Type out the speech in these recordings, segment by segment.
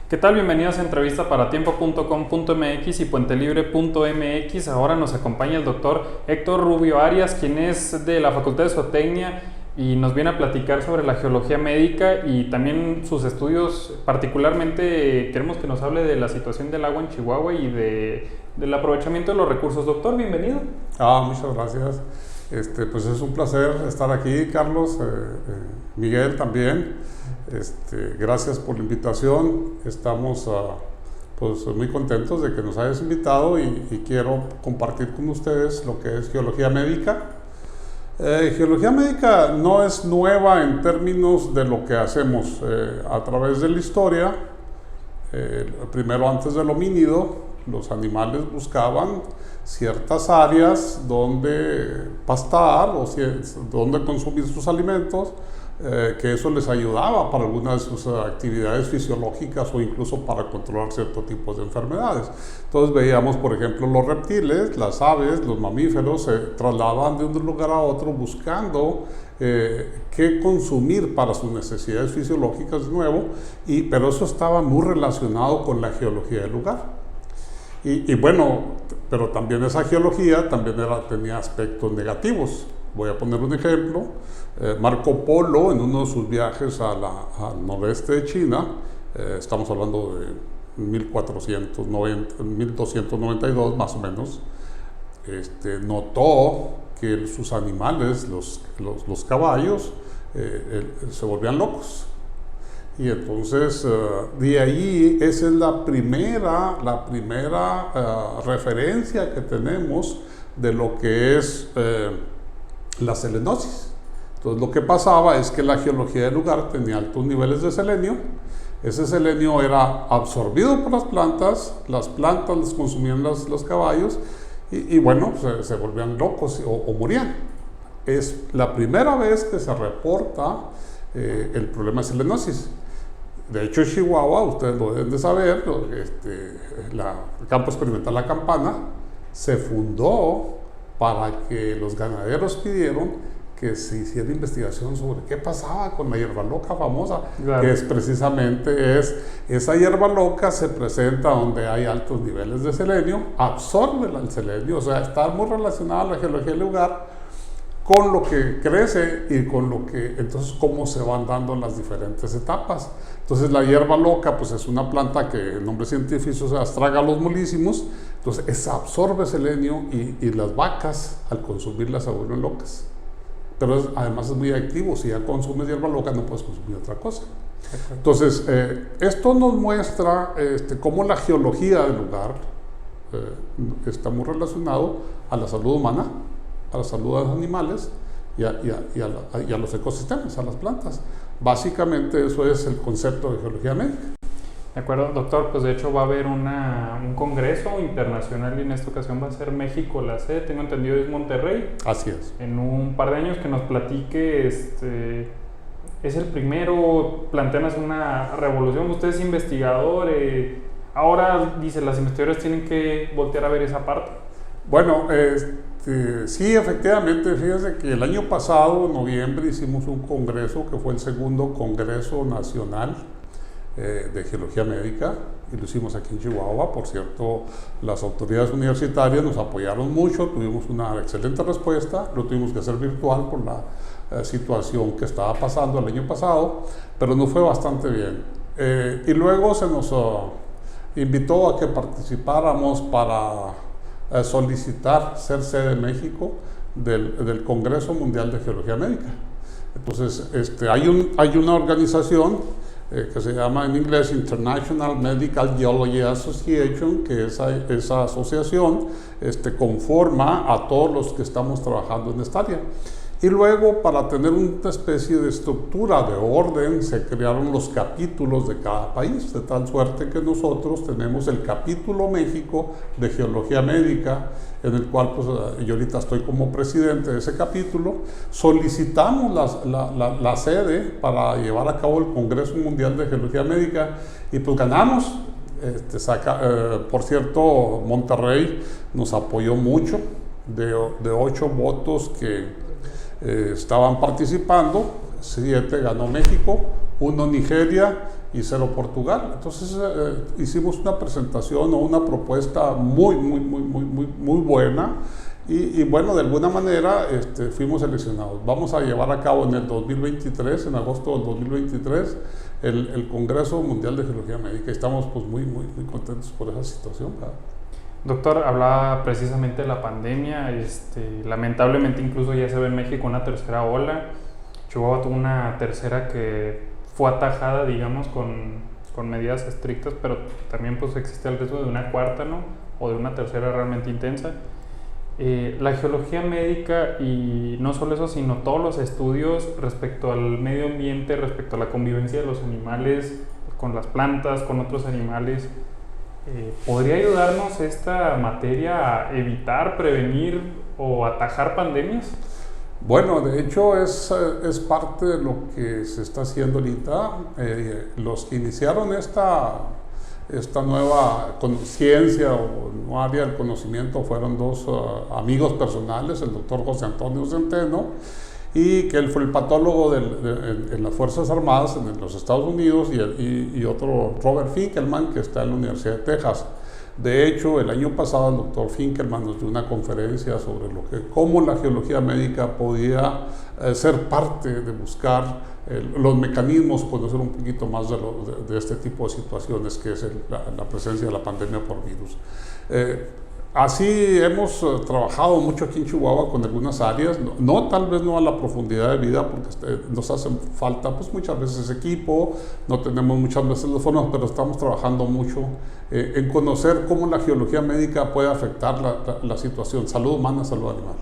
¿Qué tal? Bienvenidos a entrevista para tiempo.com.mx y puentelibre.mx. Ahora nos acompaña el doctor Héctor Rubio Arias, quien es de la Facultad de Zootecnia y nos viene a platicar sobre la geología médica y también sus estudios. Particularmente queremos que nos hable de la situación del agua en Chihuahua y del aprovechamiento de los recursos. Doctor, bienvenido. Muchas gracias. Pues es un placer estar aquí, Carlos, Miguel también. Gracias por la invitación. Estamos pues muy contentos de que nos hayas invitado y quiero compartir con ustedes lo que es geología médica. Geología médica no es nueva en términos de lo que hacemos a través de la historia. Primero, antes del homínido, los animales buscaban ciertas áreas donde pastar o donde consumir sus alimentos, que eso les ayudaba para algunas de sus actividades fisiológicas o incluso para controlar ciertos tipos de enfermedades. Entonces veíamos, por ejemplo, los reptiles, las aves, los mamíferos se trasladaban de un lugar a otro buscando qué consumir para sus necesidades fisiológicas de nuevo, pero eso estaba muy relacionado con la geología del lugar. Y bueno, pero también esa geología tenía aspectos negativos. Voy a poner un ejemplo. Marco Polo, en uno de sus viajes al noreste de China, estamos hablando de 1292 más o menos, notó que sus animales, los caballos, se volvían locos. Y entonces, de ahí, esa es la primera referencia que tenemos de lo que es la selenosis. Entonces, lo que pasaba es que la geología del lugar tenía altos niveles de selenio. Ese selenio era absorbido por las plantas les consumían los caballos y bueno, se volvían locos o morían. Es la primera vez que se reporta el problema de selenosis. De hecho, en Chihuahua, ustedes lo deben de saber, el campo experimental La Campana se fundó para que los ganaderos pidieron que se hiciera investigación sobre qué pasaba con la hierba loca famosa, claro, que es precisamente esa hierba loca se presenta donde hay altos niveles de selenio, absorbe el selenio, o sea, está muy relacionada la geología del lugar con lo que crece y con lo que, entonces, cómo se van dando las diferentes etapas. Entonces, la hierba loca, pues es una planta que el nombre científico es Astragalus mollissimos, entonces esa absorbe selenio y las vacas al consumirla se vuelven locas. Pero además es muy activo, si ya consumes hierba loca no puedes consumir otra cosa. Entonces, esto nos muestra cómo la geología del lugar está muy relacionado a la salud humana, a la salud de los animales y a los ecosistemas, a las plantas. Básicamente eso es el concepto de geología médica. De acuerdo, doctor, pues de hecho va a haber un congreso internacional y en esta ocasión va a ser México la sede, tengo entendido es Monterrey. Así es. En un par de años que nos platique, es el primero, plantean hacer una revolución, usted es investigador, ahora dice, las investigadoras tienen que voltear a ver esa parte. Bueno, sí, efectivamente, fíjense que el año pasado, en noviembre, hicimos un congreso que fue el segundo Congreso Nacional de Geología Médica y lo hicimos aquí en Chihuahua. Por cierto, las autoridades universitarias nos apoyaron mucho, tuvimos una excelente respuesta, lo tuvimos que hacer virtual por la situación que estaba pasando el año pasado, pero nos fue bastante bien. Y luego se nos invitó a que participáramos para solicitar ser sede en México del Congreso Mundial de Geología Médica. Entonces, hay una organización que se llama en inglés International Medical Geology Association, que esa asociación conforma a todos los que estamos trabajando en esta área. Y luego, para tener una especie de estructura, de orden, se crearon los capítulos de cada país, de tal suerte que nosotros tenemos el capítulo México de Geología Médica, en el cual pues, yo ahorita estoy como presidente de ese capítulo. Solicitamos la sede para llevar a cabo el Congreso Mundial de Geología Médica y pues ganamos. Por cierto, Monterrey nos apoyó mucho, de 8 votos que estaban participando, 7 ganó México, 1 Nigeria y 0 Portugal. Entonces hicimos una presentación o una propuesta muy buena. Y bueno, de alguna manera fuimos seleccionados. Vamos a llevar a cabo en el 2023, en agosto del 2023, el Congreso Mundial de Geología Médica. Y estamos pues muy contentos por esa situación, ¿verdad? Doctor, hablaba precisamente de la pandemia. Lamentablemente incluso ya se ve en México una tercera ola. Chihuahua tuvo una tercera que fue atajada, digamos, con medidas estrictas, pero también pues existe el riesgo de una cuarta, ¿no? O de una tercera realmente intensa. La geología médica, y no solo eso, sino todos los estudios respecto al medio ambiente, respecto a la convivencia de los animales con las plantas, con otros animales, ¿podría ayudarnos esta materia a evitar, prevenir o atajar pandemias? Bueno, de hecho es parte de lo que se está haciendo ahorita. Los que iniciaron esta nueva ciencia o área del conocimiento fueron dos amigos personales, el doctor José Antonio Centeno, y que él fue el patólogo en las Fuerzas Armadas en los Estados Unidos, y otro Robert Finkelman, que está en la Universidad de Texas. De hecho, el año pasado el doctor Finkelman nos dio una conferencia sobre cómo la geología médica podía ser parte de buscar los mecanismos, conocer un poquito más de este tipo de situaciones, que es la presencia de la pandemia por virus. Así hemos trabajado mucho aquí en Chihuahua con algunas áreas, tal vez no a la profundidad de vida, porque nos hace falta pues muchas veces equipo, no tenemos muchas veces los fondos, pero estamos trabajando mucho en conocer cómo la geología médica puede afectar la situación, salud humana, salud animal.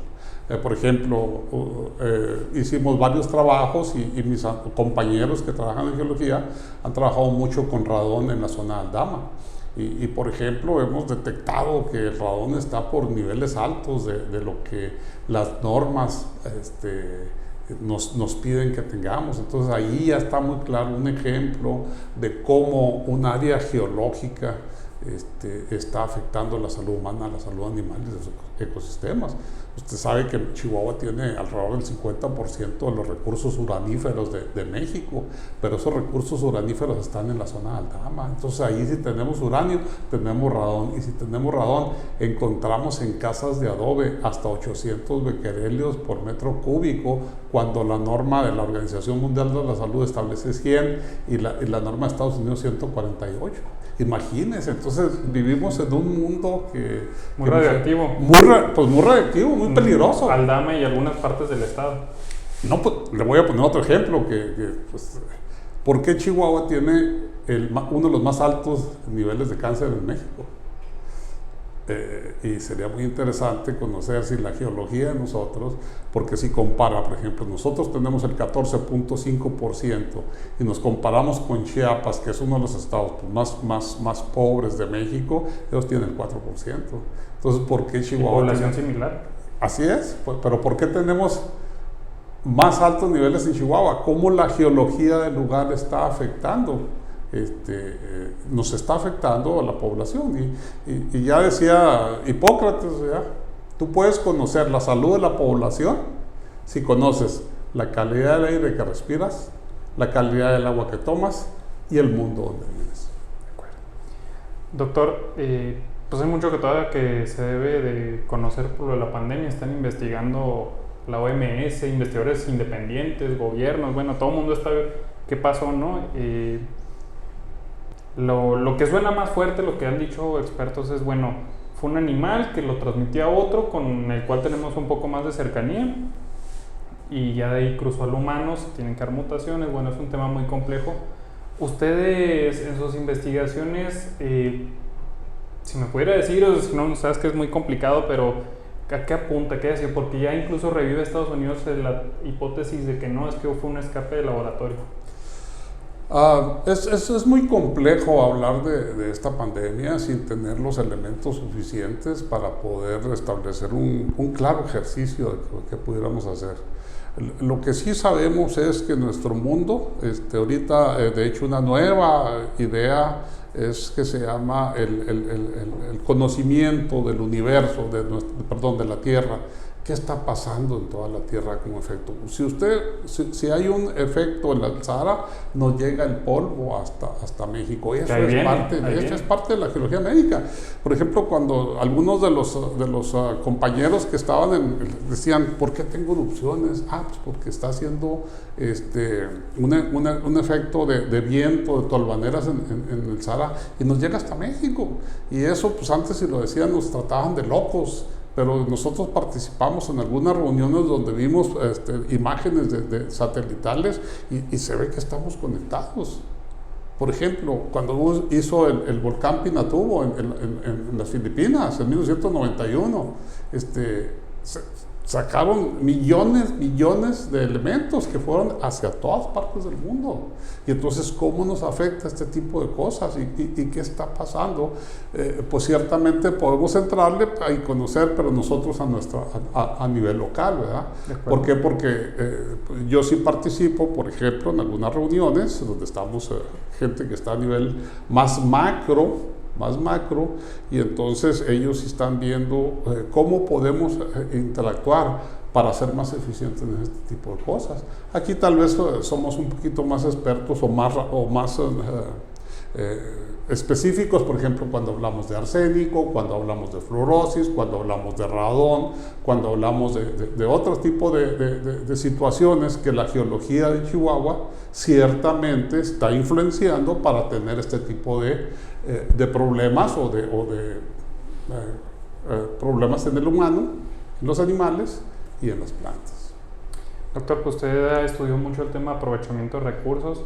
Por ejemplo, hicimos varios trabajos y mis compañeros que trabajan en geología han trabajado mucho con radón en la zona de Aldama. Y por ejemplo, hemos detectado que el radón está por niveles altos de lo que las normas nos piden que tengamos. Entonces ahí ya está muy claro un ejemplo de cómo un área geológica está afectando la salud humana, la salud animal y los ecosistemas. Usted sabe que Chihuahua tiene alrededor del 50% de los recursos uraníferos de México, pero esos recursos uraníferos están en la zona de Aldama. Entonces ahí, si tenemos uranio, tenemos radón, y si tenemos radón, encontramos en casas de adobe hasta 800 becquerelios por metro cúbico, cuando la norma de la Organización Mundial de la Salud establece 100 y la norma de Estados Unidos 148. Imagínense, entonces vivimos en un mundo muy radioactivo. Muy radioactivo, muy peligroso. Aldama y algunas partes del estado. No, pues le voy a poner otro ejemplo, pues, ¿por qué Chihuahua tiene uno de los más altos niveles de cáncer en México? Y sería muy interesante conocer si la geología de nosotros, porque si compara, por ejemplo, nosotros tenemos el 14.5% y nos comparamos con Chiapas, que es uno de los estados más pobres de México, ellos tienen el 4%. Entonces, ¿por qué Chihuahua? Población similar. Así es, pero ¿por qué tenemos más altos niveles en Chihuahua? ¿Cómo la geología del lugar está afectando? Nos está afectando a la población, y ya decía Hipócrates, tú puedes conocer la salud de la población si conoces la calidad del aire que respiras, la calidad del agua que tomas y el mundo donde vives. Doctor, pues hay mucho que todavía que se debe de conocer por lo de la pandemia. Están investigando la OMS, investigadores independientes, gobiernos, bueno, todo el mundo está qué pasó, ¿no? Lo que suena más fuerte, lo que han dicho expertos es, bueno, fue un animal que lo transmitía a otro con el cual tenemos un poco más de cercanía, y ya de ahí cruzó al humano, se tienen que dar mutaciones. Bueno, es un tema muy complejo. Ustedes en sus investigaciones, si me pudiera decir, o si no, sabes que es muy complicado, pero ¿a qué apunta? ¿Qué decir? Porque ya incluso revive Estados Unidos la hipótesis de que no, es que fue un escape de laboratorio. Es muy complejo hablar de esta pandemia sin tener los elementos suficientes para poder establecer un claro ejercicio de lo que pudiéramos hacer. Lo que sí sabemos es que nuestro mundo, ahorita, de hecho, una nueva idea es que se llama el conocimiento del universo, de la Tierra, ¿qué está pasando en toda la Tierra como efecto? Si hay un efecto en el Sahara, nos llega el polvo hasta México. Eso es parte de la geología médica. Por ejemplo, cuando algunos de los compañeros que estaban decían, ¿por qué tengo erupciones? Pues porque está haciendo un efecto de viento, de tolvaneras en el Sahara, y nos llega hasta México. Y eso, pues antes, si lo decían, nos trataban de locos. Pero nosotros participamos en algunas reuniones donde vimos imágenes de satelitales y se ve que estamos conectados. Por ejemplo, cuando hizo el volcán Pinatubo en las Filipinas en 1991, sacaron millones de elementos que fueron hacia todas partes del mundo. Y entonces, ¿cómo nos afecta este tipo de cosas? ¿Y qué está pasando? Pues ciertamente podemos entrarle y conocer, pero nosotros a nivel local, ¿verdad? ¿Por qué? Porque yo sí participo, por ejemplo, en algunas reuniones donde estamos gente que está a nivel más macro, y entonces ellos están viendo cómo podemos interactuar para ser más eficientes en este tipo de cosas. Aquí tal vez somos un poquito más expertos o más específicos, por ejemplo, cuando hablamos de arsénico, cuando hablamos de fluorosis, cuando hablamos de radón, cuando hablamos de otro tipo de situaciones que la geología de Chihuahua ciertamente está influenciando para tener este tipo de problemas o de problemas en el humano, en los animales y en las plantas. Doctor, pues usted estudió mucho el tema de aprovechamiento de recursos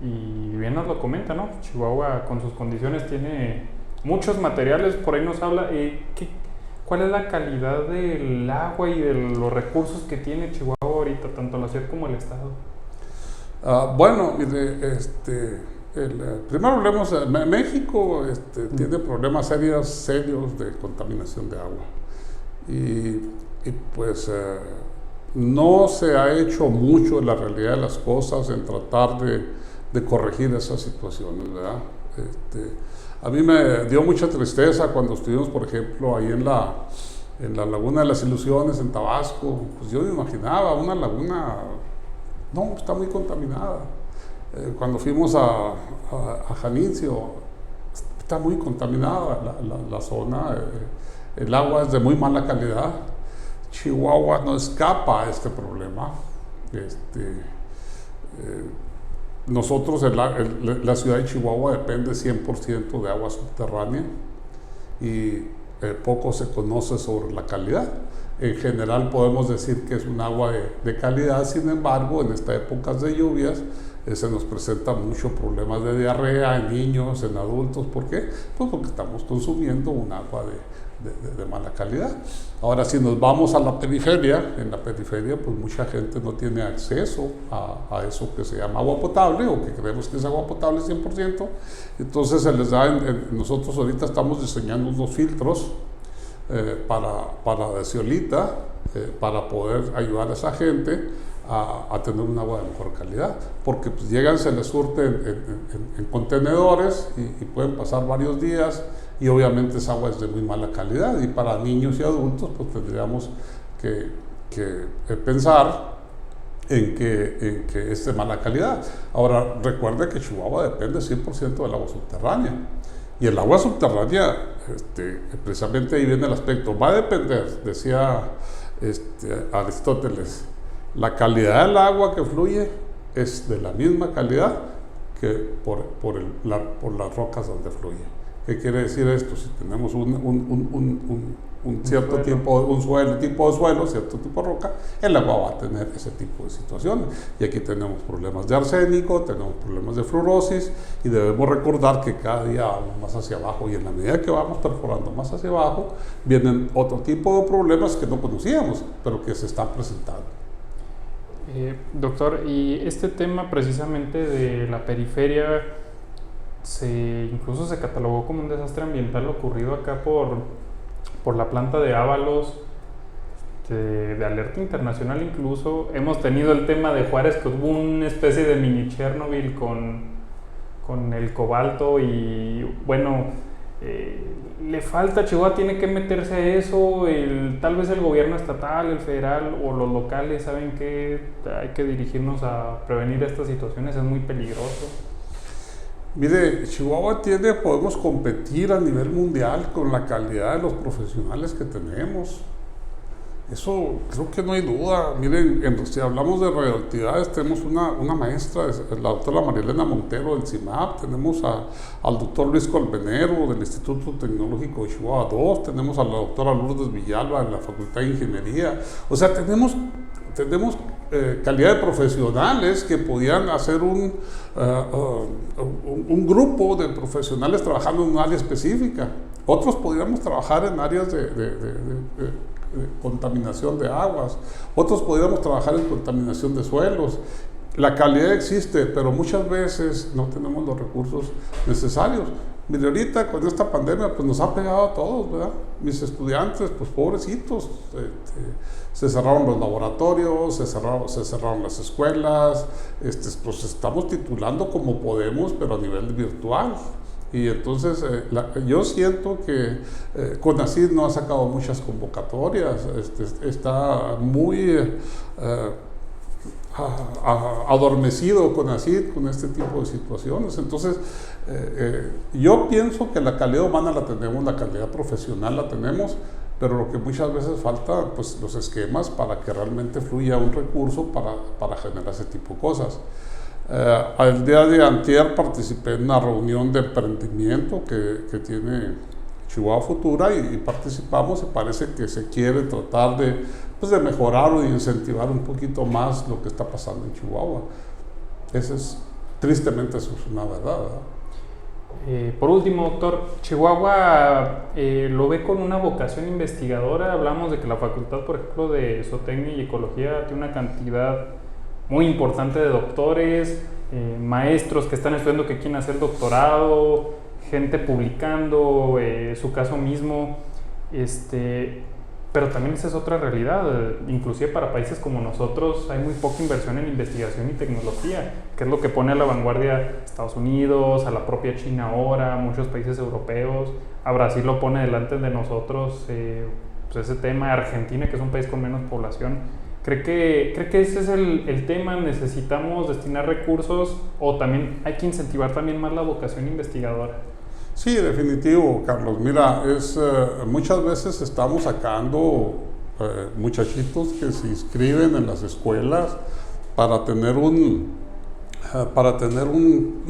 y bien nos lo comenta, ¿no? Chihuahua con sus condiciones tiene muchos materiales, por ahí nos habla. ¿Cuál es la calidad del agua y de los recursos que tiene Chihuahua ahorita, tanto la ciudad como el estado? Bueno, primero hablemos de México. Tiene problemas serios de contaminación de agua y pues no se ha hecho mucho en la realidad de las cosas en tratar de corregir esas situaciones, ¿verdad? A mí me dio mucha tristeza cuando estuvimos, por ejemplo, ahí en la Laguna de las Ilusiones en Tabasco. Pues yo me imaginaba una laguna, no, está muy contaminada. Cuando fuimos a Janitzio, está muy contaminada la zona, el agua es de muy mala calidad. Chihuahua no escapa a este problema. Nosotros, la ciudad de Chihuahua depende 100% de agua subterránea y poco se conoce sobre la calidad. En general podemos decir que es un agua de calidad, sin embargo, en estas épocas de lluvias se nos presentan muchos problemas de diarrea en niños, en adultos. ¿Por qué? Pues porque estamos consumiendo un agua de mala calidad. Ahora, si nos vamos a la periferia, en la periferia pues mucha gente no tiene acceso a eso que se llama agua potable, o que creemos que es agua potable 100%. Entonces se les da, nosotros ahorita estamos diseñando unos filtros para de zeolita, para poder ayudar a esa gente a tener un agua de mejor calidad, porque pues llegan, se les surte en contenedores y pueden pasar varios días, y obviamente esa agua es de muy mala calidad, y para niños y adultos pues tendríamos que pensar en que es de mala calidad. Ahora, recuerde que Chihuahua depende 100% del agua subterránea, y el agua subterránea, precisamente ahí viene el aspecto, va a depender, decía Aristóteles, la calidad del agua que fluye es de la misma calidad que por las rocas donde fluye. ¿Qué quiere decir esto? Si tenemos un cierto tipo de suelo, cierto tipo de roca, el agua va a tener ese tipo de situaciones. Y aquí tenemos problemas de arsénico, tenemos problemas de fluorosis, y debemos recordar que cada día vamos más hacia abajo, y en la medida que vamos perforando más hacia abajo, vienen otro tipo de problemas que no conocíamos, pero que se están presentando. Doctor, y este tema precisamente de la periferia incluso se catalogó como un desastre ambiental ocurrido acá por la planta de Ábalos, de alerta internacional. Incluso hemos tenido el tema de Juárez, que hubo una especie de mini Chernobyl con el cobalto, y bueno, le falta, Chihuahua tiene que meterse a eso, tal vez el gobierno estatal, el federal o los locales saben que hay que dirigirnos a prevenir estas situaciones, es muy peligroso. Mire, Chihuahua podemos competir a nivel mundial con la calidad de los profesionales que tenemos. Eso creo que no hay duda. Miren, si hablamos de radioactividades, tenemos una maestra, la doctora Marilena Montero del CIMAP, tenemos al doctor Luis Colmenero del Instituto Tecnológico de Chihuahua II, tenemos a la doctora Lourdes Villalba de la Facultad de Ingeniería. O sea, tenemos calidad de profesionales que podían hacer un grupo de profesionales trabajando en un área específica. Otros podríamos trabajar en áreas de contaminación de aguas, otros podríamos trabajar en contaminación de suelos. La calidad existe, pero muchas veces no tenemos los recursos necesarios. Mire, ahorita con esta pandemia pues nos ha pegado a todos, ¿verdad? Mis estudiantes, pues pobrecitos, se cerraron los laboratorios, se cerraron las escuelas, pues estamos titulando como podemos, pero a nivel virtual. Y entonces yo siento que CONACYT no ha sacado muchas convocatorias, está muy adormecido CONACYT con este tipo de situaciones. Entonces yo pienso que la calidad humana la tenemos, la calidad profesional la tenemos, pero lo que muchas veces falta, pues los esquemas para que realmente fluya un recurso para generar ese tipo de cosas. El día de antier participé en una reunión de emprendimiento que tiene Chihuahua Futura y participamos, y parece que se quiere tratar de mejorar o de incentivar un poquito más lo que está pasando en Chihuahua. Tristemente eso es una verdad, ¿verdad? Por último, doctor, Chihuahua lo ve con una vocación investigadora. Hablamos de que la facultad, por ejemplo, de Zootecnia y Ecología tiene una cantidad muy importante de doctores, maestros que están estudiando, que quieren hacer doctorado, gente publicando, su caso mismo, pero también esa es otra realidad. Inclusive para países como nosotros hay muy poca inversión en investigación y tecnología, que es lo que pone a la vanguardia a Estados Unidos, a la propia China ahora, a muchos países europeos. A Brasil lo pone delante de nosotros, pues ese tema. Argentina, que es un país con menos población. ¿Cree que ese es el tema? ¿Necesitamos destinar recursos o también hay que incentivar también más la vocación investigadora? Sí, definitivo, Carlos. Mira, muchas veces estamos sacando muchachitos que se inscriben en las escuelas para tener un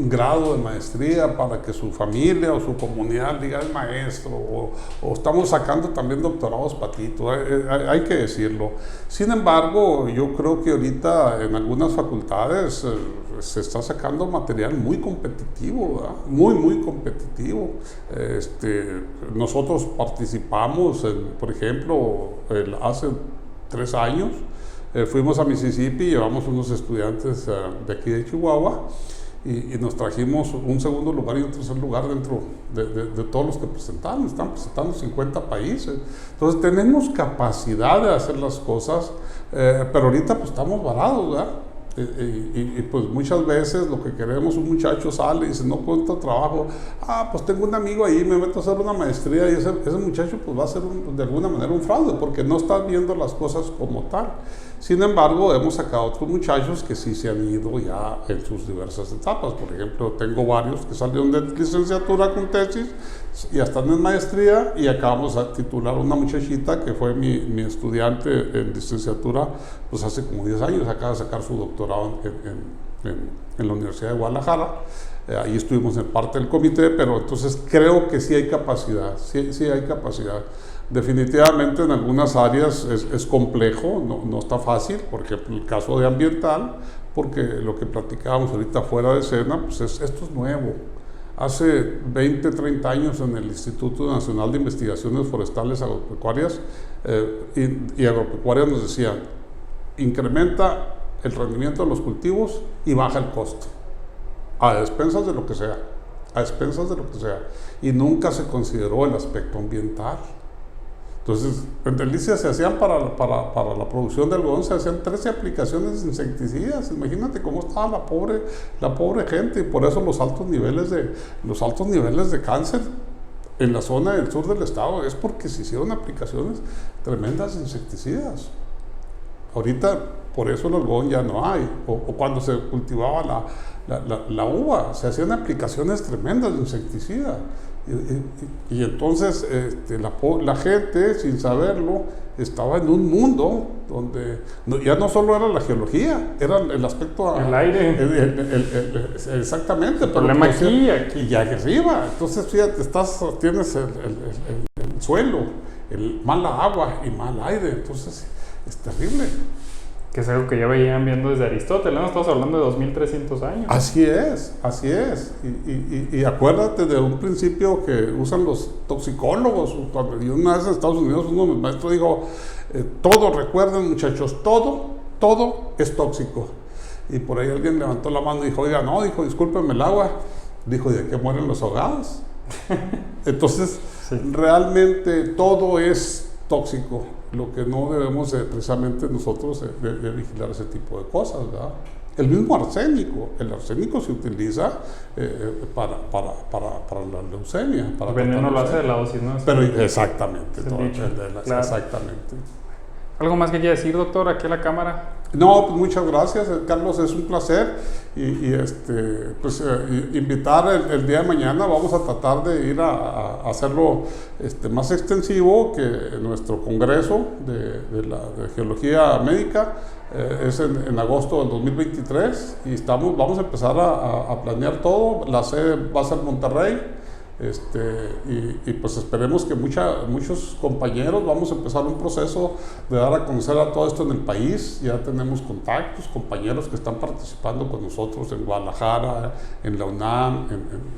grado de maestría, para que su familia o su comunidad diga es maestro, o estamos sacando también doctorados patitos, hay que decirlo. Sin embargo, yo creo que ahorita en algunas facultades se está sacando material muy competitivo, ¿verdad? Muy competitivo. Nosotros participamos, por ejemplo, hace 3 años, fuimos a Mississippi y llevamos unos estudiantes de aquí de Chihuahua y nos trajimos un segundo lugar y un tercer lugar dentro de todos los que presentaron. Están presentando 50 países. Entonces tenemos capacidad de hacer las cosas, pero ahorita pues estamos varados, ¿verdad? Y pues muchas veces lo que queremos, un muchacho sale y dice, no cuento trabajo, pues tengo un amigo ahí, me meto a hacer una maestría, y ese muchacho pues va a ser de alguna manera un fraude, porque no está viendo las cosas como tal. Sin embargo, hemos sacado otros muchachos que sí se han ido ya en sus diversas etapas. Por ejemplo, tengo varios que salieron de licenciatura con tesis y ya están en maestría, y acabamos de titular una muchachita que fue mi estudiante en licenciatura pues hace como 10 años, acaba de sacar su doctorado en la Universidad de Guadalajara. Ahí estuvimos en parte del comité, pero entonces creo que sí hay capacidad, sí hay capacidad. Definitivamente en algunas áreas es complejo, no está fácil, por ejemplo el caso de ambiental, porque lo que platicábamos ahorita fuera de escena, pues esto es nuevo. Hace 20, 30 años en el Instituto Nacional de Investigaciones Forestales Agropecuarias y Agropecuarias nos decían, incrementa el rendimiento de los cultivos y baja el costo, a expensas de lo que sea, y nunca se consideró el aspecto ambiental. Entonces, en Delicia se hacían para la producción de algodón, se hacían 13 aplicaciones de insecticidas. Imagínate cómo estaba la pobre gente, y por eso los altos niveles de cáncer en la zona del sur del estado es porque se hicieron aplicaciones tremendas de insecticidas. Ahorita por eso el algodón ya no hay, o cuando se cultivaba la uva, se hacían aplicaciones tremendas de insecticida. Y entonces la gente, sin saberlo, estaba en un mundo donde ya no solo era la geología, era el aspecto... El aire. Exactamente. El problema aquí. Y arriba. Entonces, fíjate, tienes el suelo, el mala agua y mal aire. Entonces, es terrible. Que es algo que ya veían viendo desde Aristóteles, ¿no? Estamos hablando de 2300 años. Así es. Y acuérdate de un principio que usan los toxicólogos. Cuando yo una vez en Estados Unidos, uno de mis maestros dijo, todo, recuerden muchachos, todo es tóxico. Y por ahí alguien levantó la mano y dijo, oiga, no, dijo, discúlpeme el agua. Dijo, ¿y de qué mueren los ahogados? Entonces, sí, realmente todo es tóxico. Lo que no debemos precisamente nosotros de vigilar ese tipo de cosas, ¿verdad? El mismo arsénico, el arsénico se utiliza para la leucemia. El veneno lo hace de la dosis, ¿no? Pero exactamente, claro. Exactamente. ¿Algo más que quiera decir, doctor, aquí a la cámara? No, pues muchas gracias, Carlos, es un placer invitar el día de mañana. Vamos a tratar de ir a hacerlo más extensivo, que nuestro congreso de geología médica es en agosto del 2023 y vamos a empezar a planear todo. La sede va a ser Monterrey. Pues esperemos que muchos compañeros vamos a empezar un proceso de dar a conocer a todo esto en el país. Ya tenemos contactos, compañeros que están participando con nosotros en Guadalajara, en la UNAM,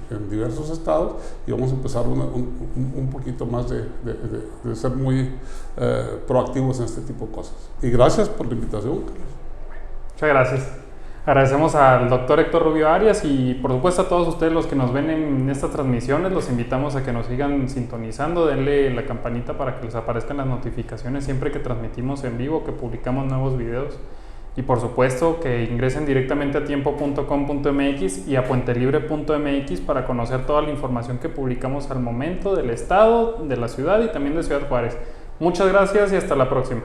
en diversos estados, y vamos a empezar un poquito más de ser muy proactivos en este tipo de cosas. Y gracias por la invitación, Carlos. Muchas gracias. Agradecemos al doctor Héctor Rubio Arias y por supuesto a todos ustedes los que nos ven en estas transmisiones. Los invitamos a que nos sigan sintonizando, denle la campanita para que les aparezcan las notificaciones siempre que transmitimos en vivo, que publicamos nuevos videos. Y por supuesto que ingresen directamente a tiempo.com.mx y a puentelibre.mx para conocer toda la información que publicamos al momento del estado, de la ciudad y también de Ciudad Juárez. Muchas gracias y hasta la próxima.